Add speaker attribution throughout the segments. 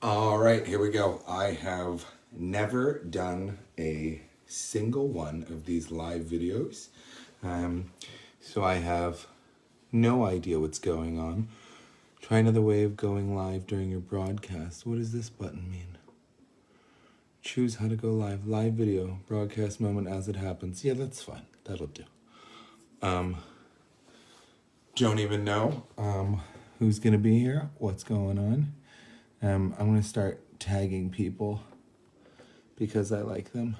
Speaker 1: All right, here we go. I have never done a single one of these live videos. So I have no idea what's going on. Try another way of going live during your broadcast. What does this button mean? Choose how to go live. Live video, broadcast moment as it happens. Yeah, that's fine. That'll do. Don't even know who's going to be here, what's going on. I'm going to start tagging people because I like them.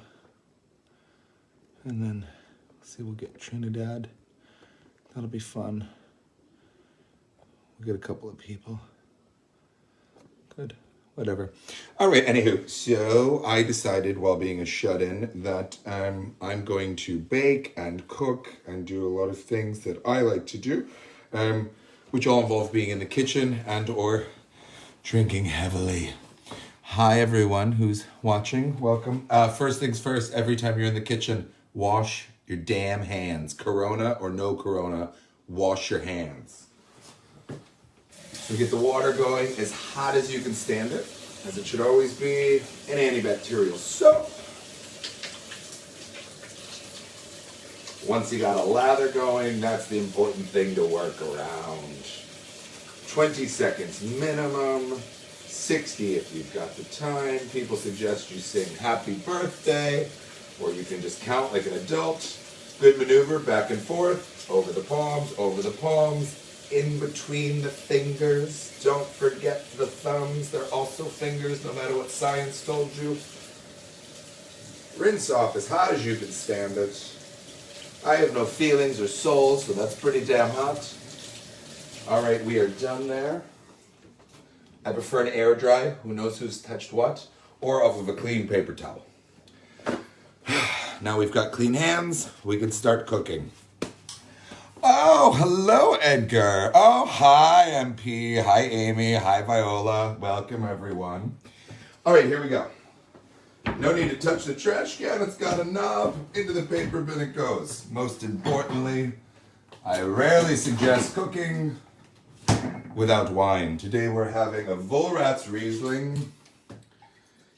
Speaker 1: And then, see, we'll get Trinidad. That'll be fun. We'll get a couple of people. Good. Whatever. All right, anywho, so I decided while being a shut-in that I'm going to bake and cook and do a lot of things that I like to do, which all involve being in the kitchen and or drinking heavily. Hi, everyone who's watching. Welcome. First things first, every time you're in the kitchen, wash your damn hands. Corona or no corona, wash your hands. So get the water going as hot as you can stand it, as it should always be, an antibacterial soap. Once you got a lather going, that's the important thing to work around. 20 seconds minimum, 60 if you've got the time. People suggest you sing happy birthday, or you can just count like an adult. Good maneuver, back and forth, over the palms, in between the fingers. Don't forget the thumbs, they're also fingers, no matter what science told you. Rinse off as hot as you can stand it. I have no feelings or soul, so that's pretty damn hot. All right, we are done there. I prefer an air dry, who knows who's touched what, or off of a clean paper towel. Now we've got clean hands, we can start cooking. Oh, hello, Edgar. Oh, hi, MP. Hi, Amy. Hi, Viola. Welcome, everyone. All right, here we go. No need to touch the trash can. It's got a knob. Into the paper bin it goes. Most importantly, I rarely suggest cooking without wine. Today we're having a Vollrat's Riesling.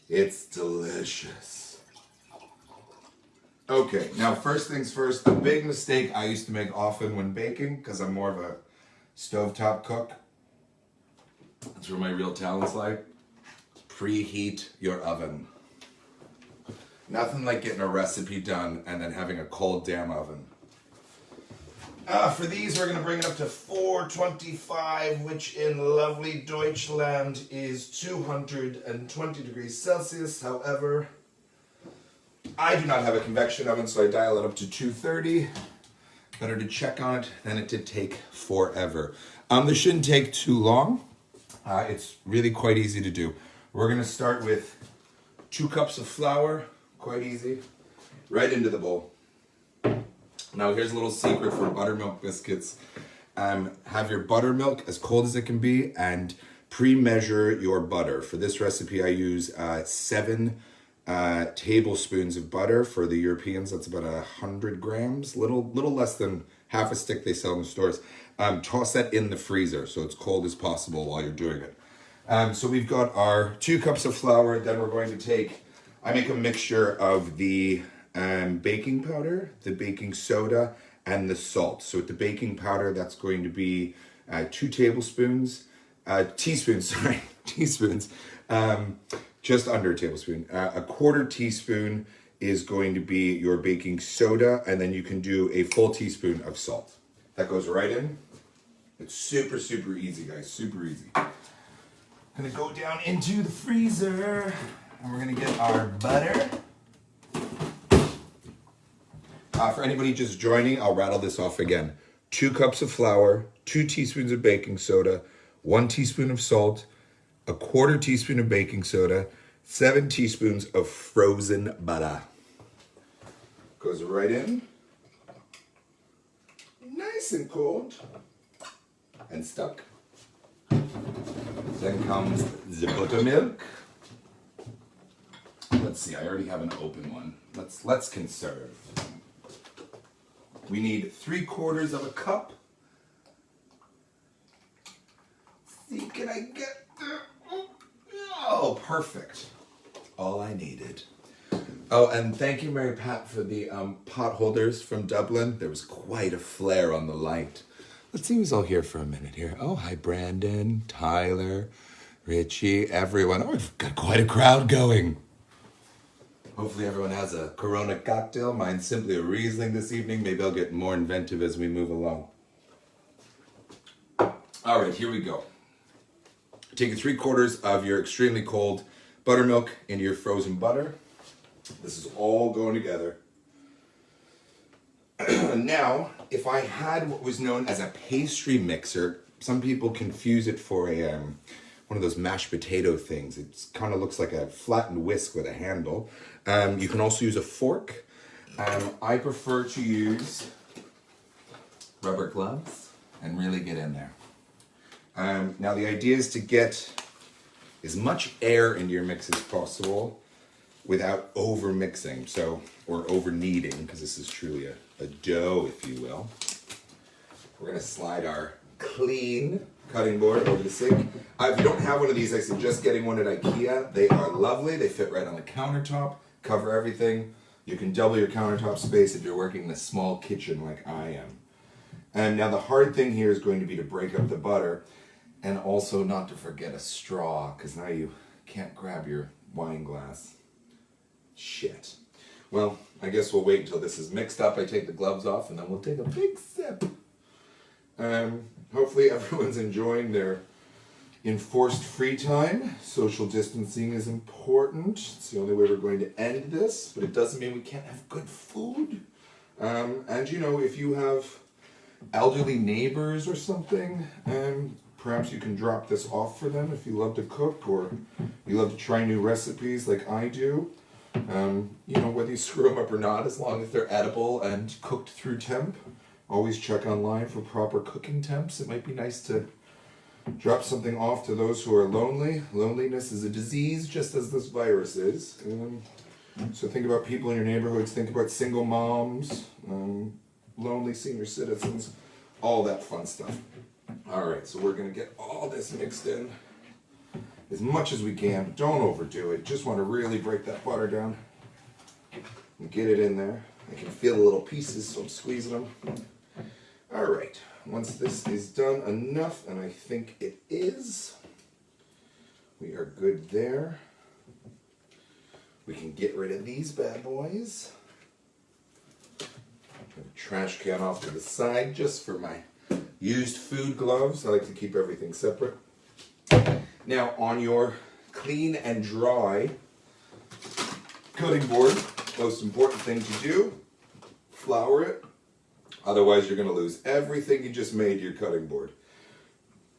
Speaker 1: It's delicious. Okay, now first things first, a big mistake I used to make often when baking, because I'm more of a stovetop cook. That's where my real talents lie. Preheat your oven. Nothing like getting a recipe done and then having a cold damn oven. For these, we're going to bring it up to 425, which in lovely Deutschland is 220 degrees Celsius. However, I do not have a convection oven, so I dial it up to 230. Better to check on it than it did take forever. This shouldn't take too long. It's really quite easy to do. We're going to start with 2 cups of flour. Quite easy. Right into the bowl. Now here's a little secret for buttermilk biscuits. Have your buttermilk as cold as it can be and pre-measure your butter. For this recipe I use 7 tablespoons of butter. For the Europeans that's about 100 grams. Little less than half a stick they sell in the stores. Toss that in the freezer so it's cold as possible while you're doing it. So we've got our 2 cups of flour. Then we're going to take, I make a mixture of the baking powder, the baking soda, and the salt. So with the baking powder, that's going to be 2 teaspoons, just under a tablespoon. A quarter teaspoon is going to be your baking soda, and then you can do a full teaspoon of salt. That goes right in. It's super, super easy, guys, super easy. Gonna go down into the freezer, and we're gonna get our butter. For anybody just joining, I'll rattle this off again. 2 cups of flour, 2 teaspoons of baking soda, 1 teaspoon of salt, a quarter teaspoon of baking soda, 7 teaspoons of frozen butter. Goes right in. Nice and cold. And stuck. Then comes the buttermilk. Let's see, I already have an open one. Let's conserve. We need 3/4 of a cup. See, can I get there? Oh, Perfect. All I needed. Oh, and thank you, Mary Pat, for the pot holders from Dublin. There was quite a flare on the light. Let's see who's all here for a minute here. Oh, hi, Brandon, Tyler, Richie, everyone. Oh, we've got quite a crowd going. Hopefully everyone has a Corona cocktail. Mine's simply a Riesling this evening. Maybe I'll get more inventive as we move along. All right, here we go. Take 3/4 of your extremely cold buttermilk into your frozen butter. This is all going together. Now, if I had what was known as a pastry mixer, some people confuse it for a one of those mashed potato things. It kind of looks like a flattened whisk with a handle. You can also use a fork. I prefer to use rubber gloves and really get in there. Now the idea is to get as much air into your mix as possible without over mixing, or over kneading, because this is truly a dough, if you will. We're gonna slide our clean cutting board over the sink. If you don't have one of these, I suggest getting one at IKEA. They are lovely. They fit right on the countertop, cover everything. You can double your countertop space if you're working in a small kitchen like I am. And now the hard thing here is going to be to break up the butter, and also not to forget a straw, because now you can't grab your wine glass. Shit. Well, I guess we'll wait until this is mixed up. I take the gloves off and then we'll take a big sip. Hopefully everyone's enjoying their enforced free time. Social distancing is important. It's the only way we're going to end this, but it doesn't mean we can't have good food. And you know, if you have elderly neighbors or something, perhaps you can drop this off for them if you love to cook or you love to try new recipes like I do. You know, whether you screw them up or not, as long as they're edible and cooked through temp. Always check online for proper cooking temps. It might be nice to drop something off to those who are lonely. Loneliness is a disease, just as this virus is. So think about people in your neighborhoods. Think about single moms, lonely senior citizens, all that fun stuff. All right, so we're going to get all this mixed in as much as we can. Don't overdo it. Just want to really break that butter down and get it in there. I can feel the little pieces, so I'm squeezing them. All right, once this is done enough, and I think it is, we are good there. We can get rid of these bad boys. Put a trash can off to the side just for my used food gloves. I like to keep everything separate. Now, on your clean and dry cutting board, most important thing to do, flour it. Otherwise, you're going to lose everything you just made your cutting board.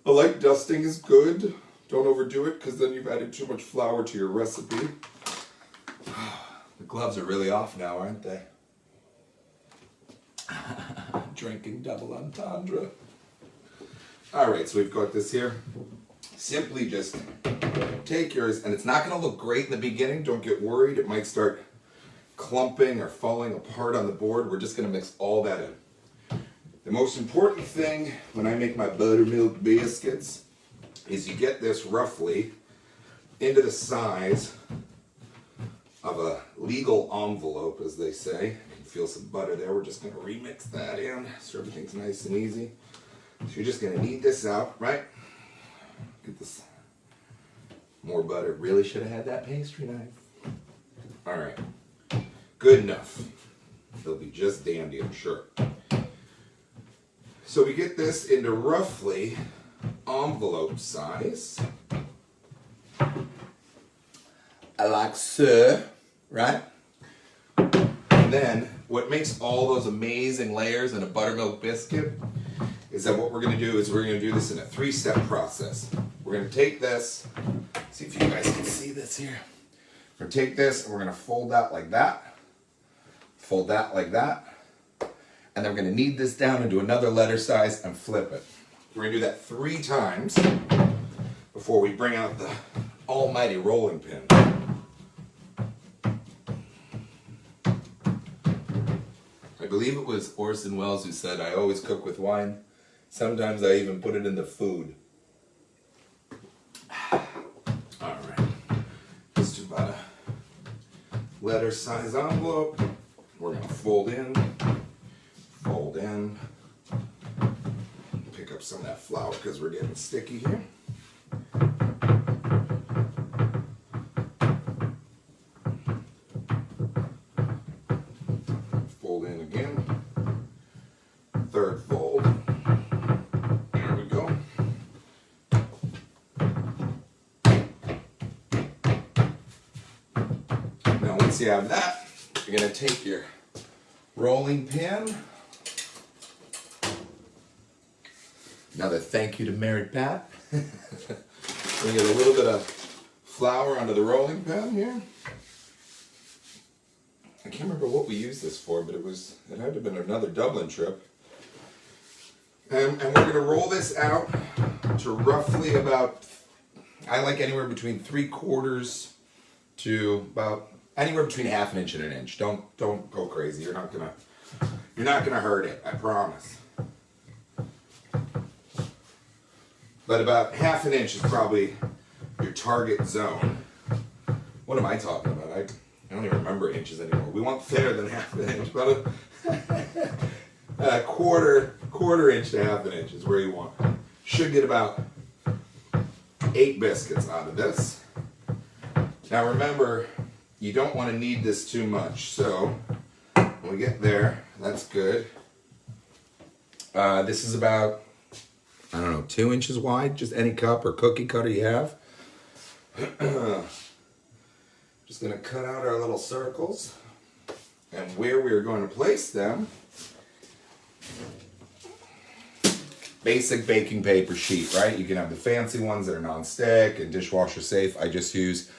Speaker 1: A light dusting is good. Don't overdo it, because then you've added too much flour to your recipe. The gloves are really off now, aren't they? Drinking double entendre. All right, so we've got this here. Simply just take yours, and it's not going to look great in the beginning. Don't get worried. It might start clumping or falling apart on the board. We're just going to mix all that in. The most important thing when I make my buttermilk biscuits is you get this roughly into the size of a legal envelope, as they say. You can feel some butter there. We're just going to remix that in so everything's nice and easy. So you're just going to knead this out, right? Get this more butter. Really should have had that pastry knife. All right, good enough. They'll be just dandy, I'm sure. So we get this into roughly envelope size. Like so, right? And then what makes all those amazing layers in a buttermilk biscuit is that what we're going to do is we're going to do this in a 3-step process. We're going to take this, see if you guys can see this here. We're going to take this and we're going to fold that like that, fold that like that, and then we're going to knead this down into another letter size and flip it. We're going to do that 3 times before we bring out the almighty rolling pin. I believe it was Orson Welles who said, "I always cook with wine. Sometimes I even put it in the food." All right. Just about a letter size envelope. We're gonna fold in, pick up some of that flour because we're getting sticky here. Fold in again, third fold, there we go. Now once you have that, you're gonna take your rolling pin. Another thank you to Mary Pat. We get a little bit of flour onto the rolling pin here. I can't remember what we used this for, but it had to have been another Dublin trip. And we're gonna roll this out to roughly about, I like anywhere between 3/4 to about anywhere between 1/2 inch and 1 inch. Don't go crazy. You're not gonna hurt it, I promise. But about 1/2 inch is probably your target zone. What am I talking about? I don't even remember inches anymore. We want thinner than 1/2 inch, but a quarter inch to 1/2 inch is where you want. Should get about 8 biscuits out of this. Now remember, you don't want to knead this too much, so when we get there, that's good. This is about, I don't know, 2 inches wide, just any cup or cookie cutter you have. Just gonna cut out our little circles, and where we're going to place them, basic baking paper sheet, right? You can have the fancy ones that are non-stick and dishwasher safe. I just use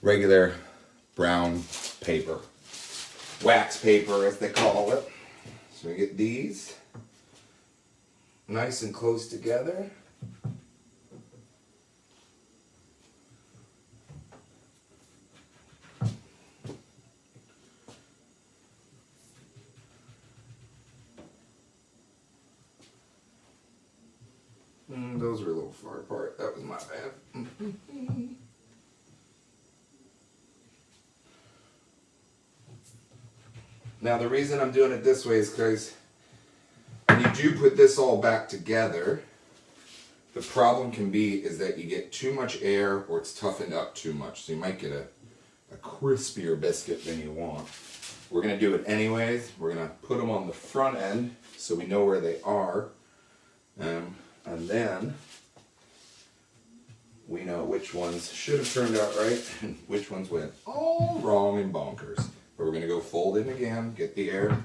Speaker 1: regular brown paper, wax paper as they call it. So we get these nice and close together. Those were a little far apart. That was my bad. Now the reason I'm doing it this way is because when you do put this all back together, the problem can be is that you get too much air or it's toughened up too much. So you might get a crispier biscuit than you want. We're going to do it anyways. We're going to put them on the front end so we know where they are. And then we know which ones should have turned out right and which ones went all wrong and bonkers. But we're going to go fold in again, get the air.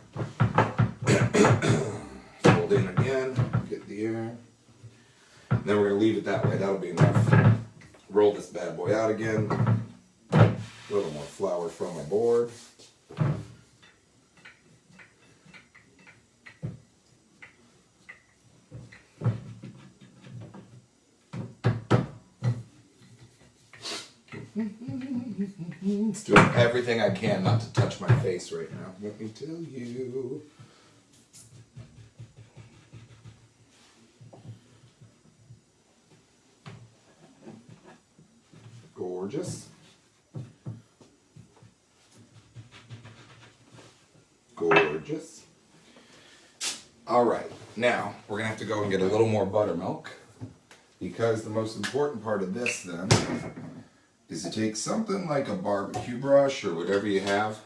Speaker 1: Fold in again, get the air. And then we're going to leave it that way. That'll be enough. Roll this bad boy out again. A little more flour from my board. It's doing everything I can not to touch my face right now. Let me tell you. Gorgeous. Gorgeous. All right, now we're gonna have to go and get a little more buttermilk, because the most important part of this then is to take something like a barbecue brush or whatever you have,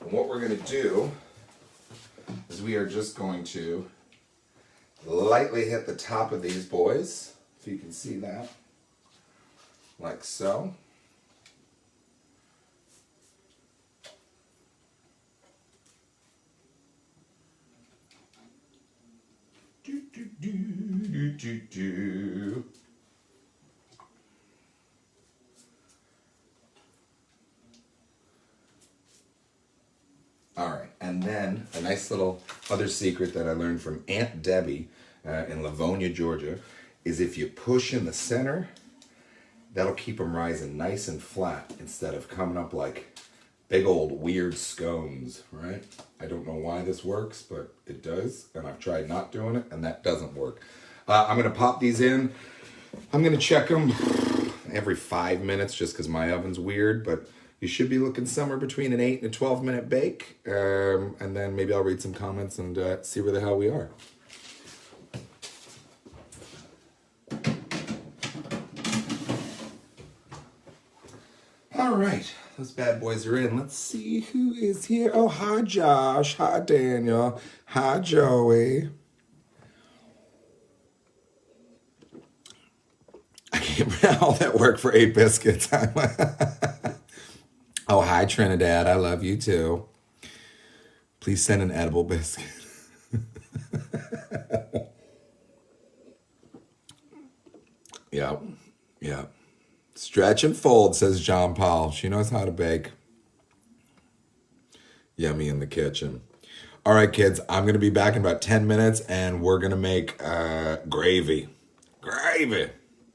Speaker 1: and what we're going to do is we are just going to lightly hit the top of these boys, if you can see that, like so. Do, do, do, do, do, do. All right, and then a nice little other secret that I learned from Aunt Debbie in Livonia, Georgia, is if you push in the center, that'll keep them rising nice and flat instead of coming up like big old weird scones, right? I don't know why this works, but it does, and I've tried not doing it, and that doesn't work. I'm gonna pop these in. I'm gonna check them, every 5 minutes just because my oven's weird, but you should be looking somewhere between an 8 and a 12-minute bake. And then maybe I'll read some comments and see where the hell we are. All right, those bad boys are in. Let's see who is here. Oh, hi, Josh. Hi, Daniel. Hi, Joey. I can't all that work for 8 biscuits. Oh, hi, Trinidad. I love you too. Please send an edible biscuit. Yeah, yeah. Stretch and fold, says John Paul. She knows how to bake. Yummy in the kitchen. All right, kids, I'm going to be back in about 10 minutes, and we're going to make gravy. Gravy.